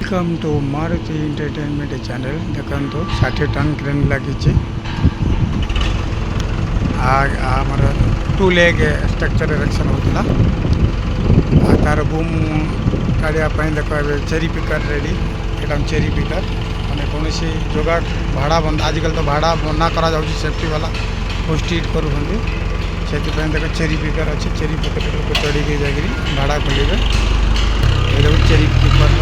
Welcome to Maruti entertainment channel. देखो 60 ton crane लगी आमर 2 लेग स्ट्रक्चर इरेक्शन होता तार बूम काढ़ापी देख चेरी पिकर रेडी एटा चेरी पिकर मैंने कौन जोगा भाड़ा बंद आजिकल तो भाड़ा बना करा सेफ्टी वाला पोस्टिट कर देख चेरी पिकर अच्छे चेरी पिकर को चढ़ी जाकि भाड़ा खोलिए चेरी पिकर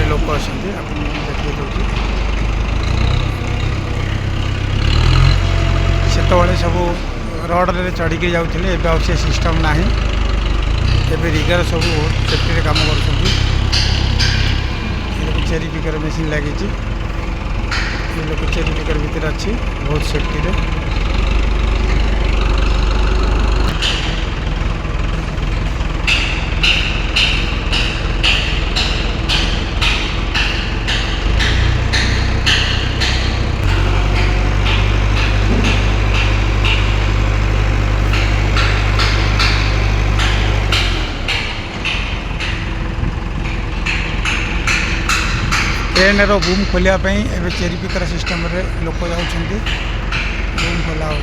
लोक अच्छा देखिए दूसरी से सब रड्रे चढ़ी जाते से सिस्टम ना रिगर सब सेफ्टी काम कर चेरी पिकर मेसीन लगी लोग चेरी पिकर भितर अच्छी बहुत सेफ्टी ट्रेन रो बूम खोलिया एवं चेरी पिकर सिस्टम रे लोक जाऊँ बूम खोला हो